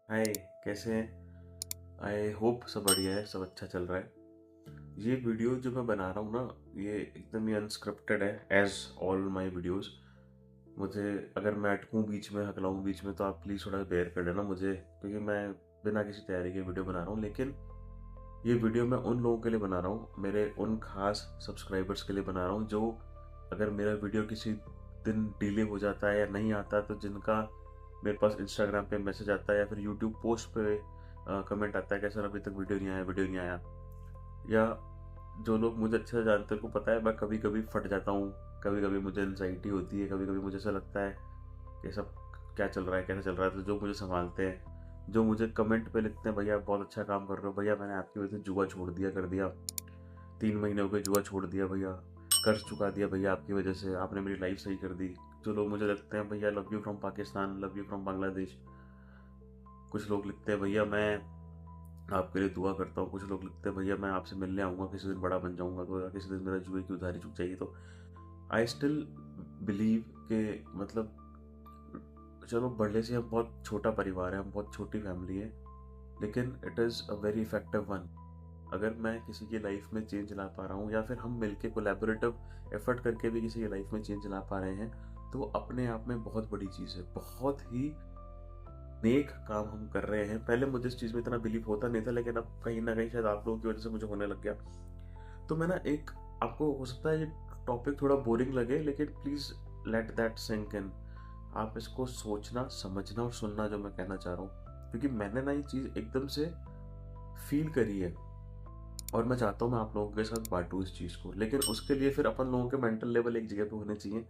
हाय, कैसे हैं? I hope सब बढ़िया है, सब अच्छा चल रहा है। ये वीडियो जो मैं बना रहा हूँ ना, ये एकदम ही अनस्क्रिप्टेड है, एज ऑल माय वीडियोस। मुझे अगर मैं अटकूँ बीच में, हकलाऊँ बीच में, तो आप प्लीज़ थोड़ा बेयर कर लेना मुझे, क्योंकि मैं बिना किसी तैयारी के वीडियो बना रहा हूँ। लेकिन ये वीडियो मैं उन लोगों के लिए बना रहा हूँ, मेरे उन खास सब्सक्राइबर्स के लिए बना रहा हूँ, जो अगर मेरा वीडियो किसी दिन डिले हो जाता है या नहीं आता, तो जिनका मेरे पास इंस्टाग्राम पे मैसेज आता है या फिर यूट्यूब पोस्ट पे कमेंट आता है कि सर अभी तक वीडियो नहीं आया, वीडियो नहीं आया। या जो लोग मुझे अच्छे से जानते हैं उनको पता है मैं कभी कभी फट जाता हूँ, कभी कभी मुझे एनजाइटी होती है, कभी कभी मुझे ऐसा लगता है कि सब क्या चल रहा है, कैसे चल रहा है। तो जो मुझे संभालते हैं, जो मुझे कमेंट पे लिखते हैं, भैया बहुत अच्छा काम कर रहे हो, भैया मैंने आपकी वजह से जुआ छोड़ दिया, कर दिया, 3 महीने हो गए जुआ छोड़ दिया भैया, कर्ज चुका दिया भैया, आपकी वजह से आपने मेरी लाइफ सही कर दी। जो लोग मुझे लिखते हैं, भैया love you from Pakistan, love you from Bangladesh. कुछ लोग लिखते हैं, भैया मैं आपके लिए दुआ करता हूँ। कुछ लोग लिखते हैं, भैया मैं आपसे मिलने आऊँगा किसी दिन, बड़ा बन जाऊँगा तो, या किसी दिन मेरा जुए की उधारी चुक जाएगी तो। आई स्टिल बिलीव के मतलब, चलो भले से हम बहुत छोटा परिवार है, हम बहुत छोटी फैमिली है, लेकिन it is a very effective one. अगर मैं किसी की लाइफ में चेंज ला पा रहा हूँ, या फिर हम मिलके कोलैबोरेटिव एफर्ट करके भी किसी की लाइफ में चेंज ला पा रहे हैं, तो वो अपने आप में बहुत बड़ी चीज़ है, बहुत ही नेक काम हम कर रहे हैं। पहले मुझे इस चीज़ में इतना बिलीव होता नहीं था, लेकिन अब कहीं ना कहीं शायद आप लोगों की वजह से मुझे होने लग गया। तो मैं ना एक, आपको हो सकता है ये टॉपिक थोड़ा बोरिंग लगे, लेकिन please let that sink in. आप इसको सोचना, समझना और सुनना जो मैं कहना चाह रहा हूँ, क्योंकि मैंने ना ये चीज़ एकदम से फील करी है, और मैं चाहता हूँ मैं आप लोगों के साथ बांटूँ इस चीज़ को। लेकिन उसके लिए फिर अपन लोगों के मेंटल लेवल एक जगह पे होने चाहिए।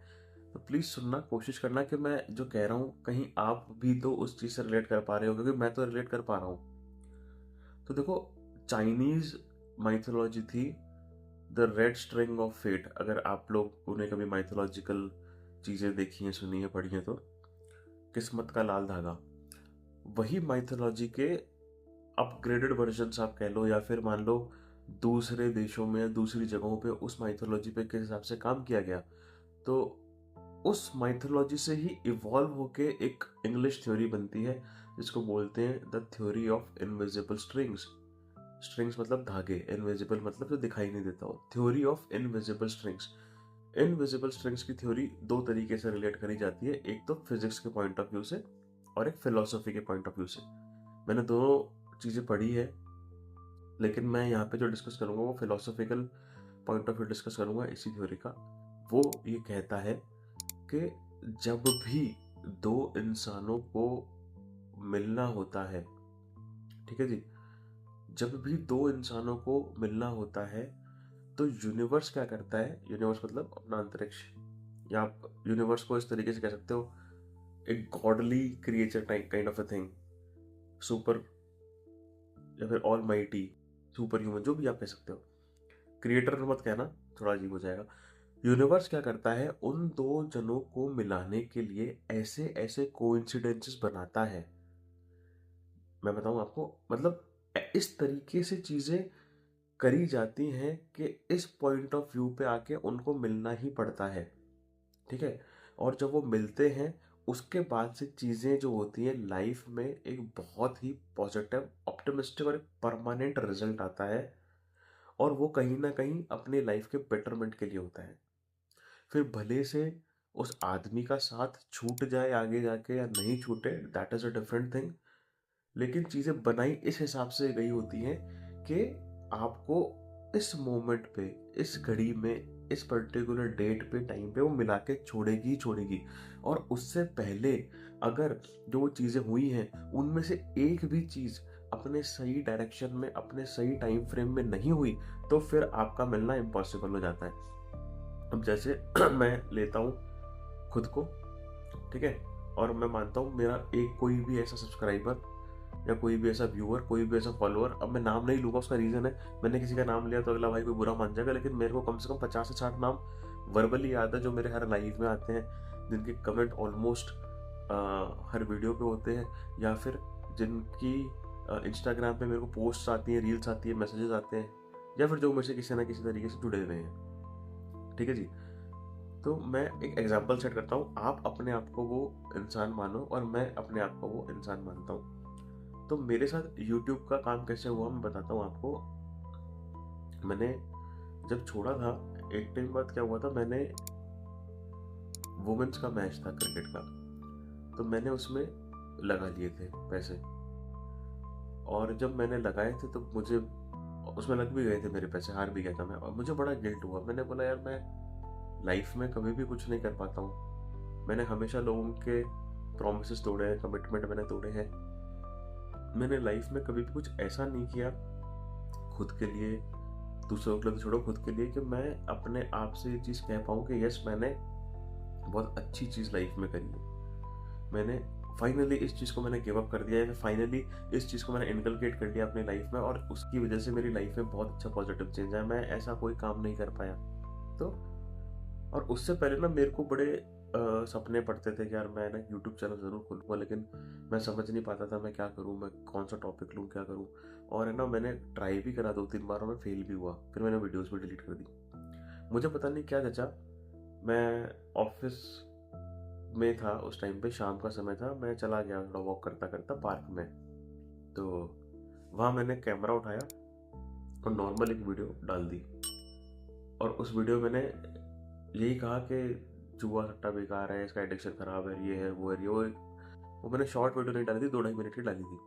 तो प्लीज़ सुनना, कोशिश करना कि मैं जो कह रहा हूँ कहीं आप भी तो उस चीज़ से रिलेट कर पा रहे हो, क्योंकि मैं तो रिलेट कर पा रहा हूँ। तो देखो, चाइनीज माइथोलॉजी थी the red string of fate. अगर आप लोग उन्हें कभी माइथोलॉजिकल चीज़ें देखी हैं, सुनी है, पढ़ी हैं, तो किस्मत का लाल धागा, वही माइथोलॉजी के अपग्रेडेड वर्जन्स आप कह लो, या फिर मान लो दूसरे देशों में, दूसरी जगहों पे उस माइथोलॉजी पे किस हिसाब से काम किया गया, तो उस माइथोलॉजी से ही इवॉल्व होके एक इंग्लिश थ्योरी बनती है, जिसको बोलते हैं the theory of invisible strings. Strings मतलब धागे, इनविजिबल मतलब जो दिखाई नहीं देता हो, theory of invisible strings. Invisible strings की थ्योरी दो तरीके से रिलेट करी जाती है, एक तो फिजिक्स के पॉइंट ऑफ व्यू से, और एक फिलोसफी के पॉइंट ऑफ व्यू से। मैंने दोनों चीज़ें पढ़ी है, लेकिन मैं यहाँ पे जो डिस्कस करूँगा वो philosophical point of view discuss करूँगा इसी थ्योरी का। वो ये कहता है कि जब भी दो इंसानों को मिलना होता है, ठीक है जी, जब भी दो इंसानों को मिलना होता है, तो यूनिवर्स क्या करता है, यूनिवर्स मतलब अपना अंतरिक्ष, या आप यूनिवर्स को इस तरीके से कह सकते हो, एक godly creature type kind of a thing, super, या फिर ऑल माइटी, सुपर ह्यूमन, जो भी आप कह सकते हो। क्रिएटर मत कहना, थोड़ा अजीब हो जाएगा। यूनिवर्स क्या करता है, उन दो जनों को मिलाने के लिए ऐसे ऐसे कोइंसिडेंसेस बनाता है। मैं बताऊं आपको, मतलब इस तरीके से चीजें करी जाती हैं कि इस पॉइंट ऑफ व्यू पे आके उनको मिलना ही पड़ता है, ठीक है। और जब वो मिलते हैं, उसके बाद से चीजें जो होती हैं लाइफ में, एक बहुत ही पॉजिटिव, ऑप्टिमिस्टिक और एक परमानेंट रिजल्ट आता है, और वो कहीं ना कहीं अपनी लाइफ के बेटरमेंट के लिए होता है। फिर भले से उस आदमी का साथ छूट जाए आगे जाके या नहीं छूटे, that is a different thing. लेकिन चीजें बनाई इस हिसाब से गई होती हैं कि आपको इस मोमेंट पे, इस घड़ी में, इस पर्टिकुलर डेट पे, टाइम पे वो मिला के छोड़ेगी ही छोड़ेगी। और उससे पहले अगर जो चीजें हुई हैं उनमें से एक भी चीज अपने सही डायरेक्शन में, अपने सही टाइम फ्रेम में नहीं हुई, तो फिर आपका मिलना इम्पॉसिबल हो जाता है। अब जैसे मैं लेता हूँ खुद को, ठीक है, और मैं मानता हूँ मेरा एक कोई भी ऐसा सब्सक्राइबर, या कोई भी ऐसा व्यूअर, कोई भी ऐसा फॉलोअर, अब मैं नाम नहीं लूंगा, उसका रीजन है, मैंने किसी का नाम लिया तो अगला भाई कोई बुरा मान जाएगा, लेकिन मेरे को कम से कम 50 से 60 नाम वर्बली याद है, जो मेरे हर लाइव में आते हैं, जिनके कमेंट ऑलमोस्ट हर वीडियो पे होते हैं, या फिर जिनकी इंस्टाग्राम पे मेरे को पोस्ट आती हैं, रील्स आती है, मैसेजेस आते हैं, या फिर जो मुझसे किसी ना किसी तरीके से जुड़े हुए हैं, ठीक है जी। तो मैं एक एग्जाम्पल सेट करता हूँ, आप अपने आप को वो इंसान मानो और मैं अपने आप को वो इंसान मानता हूँ। तो मेरे साथ यूट्यूब का काम कैसे हुआ मैं बताता हूँ आपको। मैंने जब छोड़ा था, एक टाइम बाद क्या हुआ था, मैंने वुमेन्स का मैच था क्रिकेट का, तो मैंने उसमें लगा लिए थे पैसे। और जब मैंने लगाए थे तो मुझे उसमें लग भी गए थे मेरे पैसे, हार भी गया था मैं, और मुझे बड़ा गिल्ट हुआ। मैंने बोला यार मैं लाइफ में कभी भी कुछ नहीं कर पाता हूँ। मैंने हमेशा लोगों के प्रॉमिसेस तोड़े हैं, कमिटमेंट मैंने तोड़े हैं। मैंने लाइफ में कभी भी कुछ ऐसा नहीं किया खुद के लिए, दूसरों के लिए तो छोड़ो, खुद के लिए, कि मैं अपने आप से ये चीज़ कह पाऊँ कि यस मैंने बहुत अच्छी चीज़ लाइफ में करी है। मैंने फाइनली इस चीज़ को मैंने गिव अप कर दिया है, फाइनली इस चीज़ को मैंने इनकलकेट कर लिया अपनी लाइफ में, और उसकी वजह से मेरी लाइफ में बहुत अच्छा पॉजिटिव चेंज है। मैं ऐसा कोई काम नहीं कर पाया। तो और उससे पहले ना मेरे को बड़े सपने पड़ते थे कि यार मैं ना यूट्यूब चैनल ज़रूर खोलूँगा, लेकिन मैं समझ नहीं पाता था मैं क्या करूँ, मैं कौन सा टॉपिक लूँ, क्या करूँ। और है ना, मैंने ट्राई भी करा 2-3 बार और मैं फेल भी हुआ, फिर मैंने वीडियोस भी डिलीट कर दी। मुझे पता नहीं क्या जचा, मैं ऑफिस में था उस टाइम पे, शाम का समय था, मैं चला गया थोड़ा वॉक करता करता पार्क में। तो वहाँ मैंने कैमरा उठाया और नॉर्मल एक वीडियो डाल दी, और उस वीडियो मैंने यही कहा कि जुआ सट्टा बेकार है, इसका एडिक्शन खराब है, ये है वो है, ये वो मैंने शॉर्ट वीडियो नहीं डाली थी, 2-2.5 मिनट की डाली थी।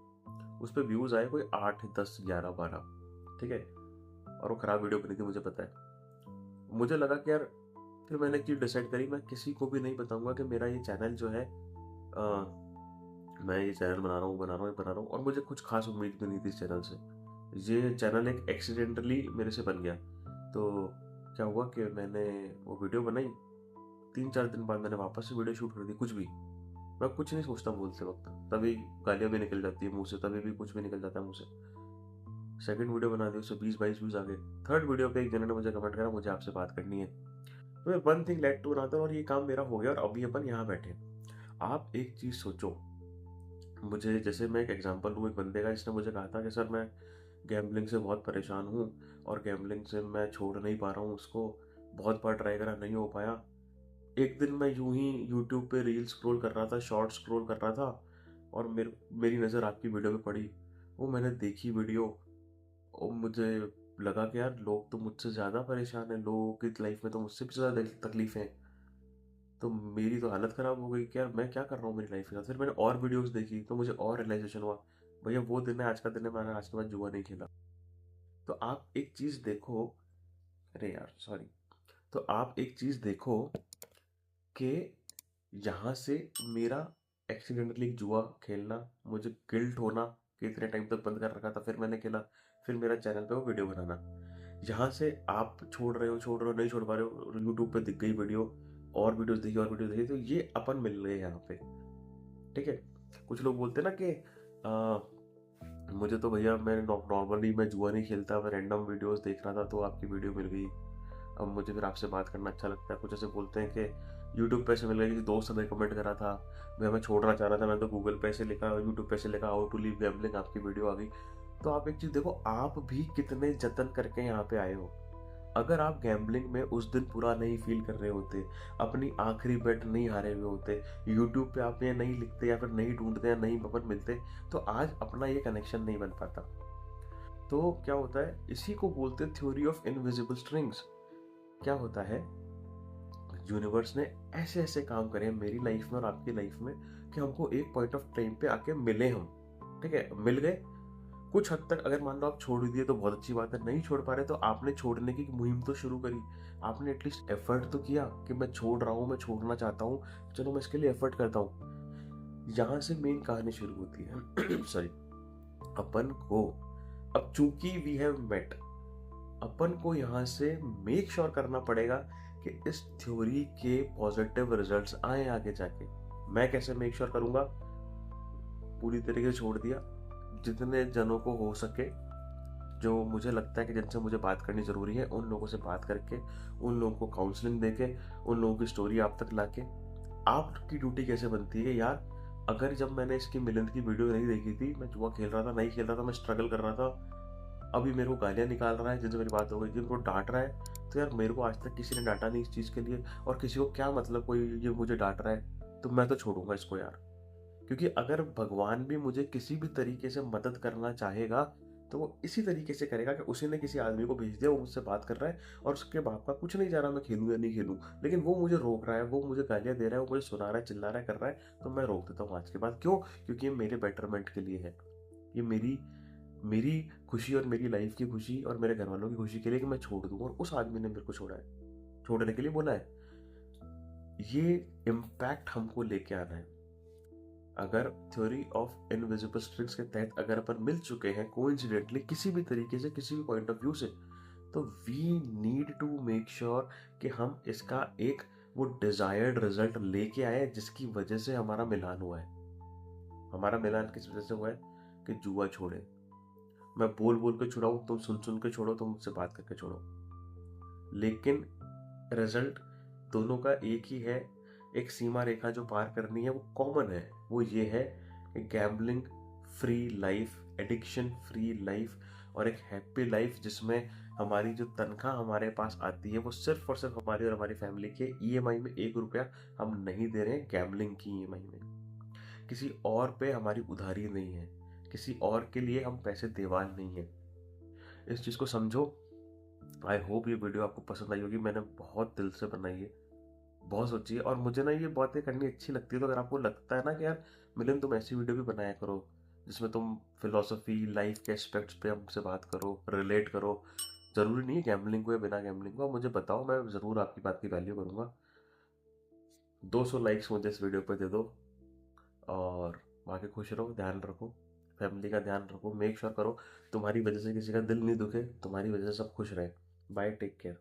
उस पर व्यूज़ आए कोई 8, 10, 11, 12, ठीक है। और वो खराब वीडियो बनी थी, मुझे पता है। मुझे लगा कि यार, फिर मैंने एक चीज़ डिसाइड करी, मैं किसी को भी नहीं बताऊंगा कि मेरा ये चैनल जो है मैं ये चैनल बना रहा हूँ, और मुझे कुछ खास उम्मीद भी नहीं थी इस चैनल से। ये चैनल एक एक्सीडेंटली मेरे से बन गया। तो क्या हुआ कि मैंने वो वीडियो बनाई, 3-4 दिन बाद मैंने वापस से वीडियो शूट कर दी। कुछ भी, मैं कुछ नहीं सोचता बोलते वक्त, तभी गालियाँ भी निकल जाती है मुंह से, तभी भी कुछ भी निकल जाता है मुंह से। सेकंड वीडियो बना दी, उससे 20-22 व्यूज आ गए। थर्ड वीडियो पे एक जने ने मुझे कमेंट करा, मुझे आपसे बात करनी है। तो one thing led to another, और ये काम मेरा हो गया, और अभी अपन यहाँ बैठे। आप एक चीज़ सोचो, मुझे, जैसे मैं एक एग्जांपल लूँ, एक बंदे का, जिसने मुझे कहा था कि सर मैं गैम्बलिंग से बहुत परेशान हूँ, और गैम्बलिंग से मैं छोड़ नहीं पा रहा हूँ उसको, बहुत बार ट्राई करा, नहीं हो पाया। एक दिन मैं यूं ही यूट्यूब पे रील स्क्रॉल कर रहा था, शॉर्ट स्क्रॉल कर रहा था, और मेरी नज़र आपकी वीडियो पे पड़ी। वो मैंने देखी वीडियो, और मुझे लगा कि यार लोग तो मुझसे ज़्यादा परेशान हैं, लोगों की लाइफ में तो मुझसे भी ज़्यादा तकलीफ़ें हैं। तो मेरी तो हालत ख़राब हो गई कि यार मैं क्या कर रहा हूँ मेरी लाइफ के साथ। फिर मैंने और वीडियोस देखी, तो मुझे और रियलाइजेशन हुआ, भैया वो दिन है, आज का दिन है, मैंने आज के बाद जुआ नहीं खेला। तो आप एक चीज़ देखो, अरे यार सॉरी, तो आप एक चीज़ देखो कि यहाँ से मेरा एक्सीडेंटली जुआ खेलना, मुझे गिल्ट होना कि इतने टाइम तक बंद कर रखा था, फिर मैंने खेला, फिर मेरा चैनल पे वो वीडियो बनाना, यहाँ से आप छोड़ रहे हो, नहीं छोड़ पा रहे हो, यूट्यूब पे दिख गई वीडियो, और वीडियोस देखी, और वीडियो देखी, तो ये अपन मिल गए यहाँ पे, ठीक है। कुछ लोग बोलते हैं ना कि मुझे तो भैया, मैं नॉर्मली मैं जुआ नहीं खेलता, मैं रैंडम वीडियोस देख रहा था तो आपकी वीडियो मिल गई, अब मुझे फिर आपसे बात करना अच्छा लगता है। कुछ ऐसे बोलते हैं कि यूट्यूब पे से मिल गया, किसी दोस्त ने कमेंट करा था, मैं छोड़ना चाह रहा था, मैं तो गूगल पे से लिखा, यूट्यूब पे से लिखा हाउ टू लीव गैम्बलिंग, आपकी वीडियो आ गई। तो आप एक चीज़ देखो, आप भी कितने जतन करके यहाँ पे आए हो। अगर आप गैम्बलिंग में उस दिन पूरा नहीं फील कर रहे होते, अपनी आखिरी बेट नहीं हारे हुए होते, यूट्यूब पे आप ये नहीं लिखते, या फिर नहीं ढूंढते, या नहीं बपन मिलते, तो आज अपना ये कनेक्शन नहीं बन पाता। तो क्या होता है, इसी को बोलते हैं थ्योरी ऑफ इनविजिबल स्ट्रिंग्स। क्या होता है, यूनिवर्स ने ऐसे ऐसे काम करे मेरी लाइफ में और आपकी लाइफ में, कि हमको एक पॉइंट ऑफ टाइम पे आके मिले हम, ठीक है, मिल गए। कुछ हद तक अगर मान लो आप छोड़ दिए तो बहुत अच्छी बात है, नहीं छोड़ पा रहे तो आपने छोड़ने की मुहिम तो शुरू करी, आपने एटलीस्ट एफर्ट तो किया कि मैं छोड़ रहा हूँ, मैं छोड़ना चाहता हूँ, चलो मैं इसके लिए एफर्ट करता हूँ। यहाँ से मेन कहानी शुरू होती है सॉरी, अपन को, अब चूंकि वी हैव मेट, अपन को यहाँ से मेक श्योर करना पड़ेगा कि इस थ्योरी के पॉजिटिव रिजल्ट्स आए आगे जाके। मैं कैसे मेक श्योर करूंगा, पूरी तरीके से छोड़ दिया, जितने जनों को हो सके, जो मुझे लगता है कि जिनसे मुझे बात करनी ज़रूरी है, उन लोगों से बात करके, उन लोगों को काउंसलिंग देके, उन लोगों की स्टोरी आप तक लाके। आपकी ड्यूटी कैसे बनती है यार, अगर जब मैंने इसकी मिलिंद की वीडियो नहीं देखी थी, मैं जुआ खेल रहा था, नहीं खेल रहा था, मैं स्ट्रगल कर रहा था, अभी मेरे को गालियाँ निकाल रहा है, जिनसे मेरी बात हो गई, जिनको डांट रहा है, तो यार मेरे को आज तक किसी ने डांटा नहीं इस चीज़ के लिए, और किसी को क्या मतलब, कोई ये मुझे डांट रहा है, तो मैं तो छोड़ूंगा इसको यार। क्योंकि अगर भगवान भी मुझे किसी भी तरीके से मदद करना चाहेगा तो वो इसी तरीके से करेगा कि उसी ने किसी आदमी को भेज दिया, वो मुझसे बात कर रहा है और उसके बाप का कुछ नहीं जा रहा मैं खेलूँ या नहीं खेलूँ, लेकिन वो मुझे रोक रहा है, वो मुझे गालियाँ दे रहा है, वो मुझे सुना रहा है, चिल्ला रहा है, कर रहा है, तो मैं रोक देता हूँ आज के बाद। क्यों? क्योंकि ये मेरे बेटरमेंट के लिए है। ये मेरी मेरी खुशी और मेरी लाइफ की खुशी और मेरे घर वालों की खुशी के लिए कि मैं छोड़ दूँ, और उस आदमी ने मेरे को छोड़ा है, छोड़ने के लिए बोला है। ये इम्पैक्ट हमको लेके आना है। अगर थ्योरी ऑफ इनविजिबल स्ट्रिंग्स के तहत अगर अपन मिल चुके हैं कोइंसिडेंटली किसी भी तरीके से, किसी भी पॉइंट ऑफ व्यू से, तो we need to make sure कि हम इसका एक वो डिजायर्ड रिजल्ट लेके आए जिसकी वजह से हमारा मिलान हुआ है। हमारा मिलान किस वजह से हुआ है? कि जुआ छोड़े। मैं बोल बोल के छुड़ाऊं, तुम सुन सुन के छोड़ो, तुम मुझसे बात करके छोड़ो, लेकिन रिजल्ट दोनों का एक ही है। एक सीमा रेखा जो पार करनी है वो कॉमन है, वो ये है कि gambling free life, addiction free life और एक हैप्पी लाइफ जिसमें हमारी जो तनख्वाह हमारे पास आती है वो सिर्फ और सिर्फ हमारी और हमारी फैमिली के ईएमआई में 1 रुपया हम नहीं दे रहे हैं, गैम्बलिंग की ईएमआई में। किसी और पे हमारी उधारी नहीं है, किसी और के लिए हम पैसे देवाल नहीं है। इस चीज़ को समझो। आई होप ये वीडियो आपको पसंद आई होगी। मैंने बहुत दिल से बनाई है, बहुत सोची है, और मुझे ना ये बातें करनी अच्छी लगती है। तो अगर आपको लगता है ना कि यार मिलन तुम ऐसी वीडियो भी बनाया करो जिसमें तुम फिलोसफी लाइफ के एस्पेक्ट्स पे हमसे बात करो, रिलेट करो, ज़रूरी नहीं है गैम्बलिंग को या बिना गैम्बलिंग को, आप मुझे बताओ, मैं ज़रूर आपकी बात की वैल्यू करूँगा। 200 लाइक्स मुझे इस वीडियो पे दे दो, और बाकी खुश रहो, ध्यान रखो, फैमिली का ध्यान रखो, मेक श्योर करो तुम्हारी वजह से किसी का दिल नहीं दुखे, तुम्हारी वजह से सब खुश रहे। Bye, take care.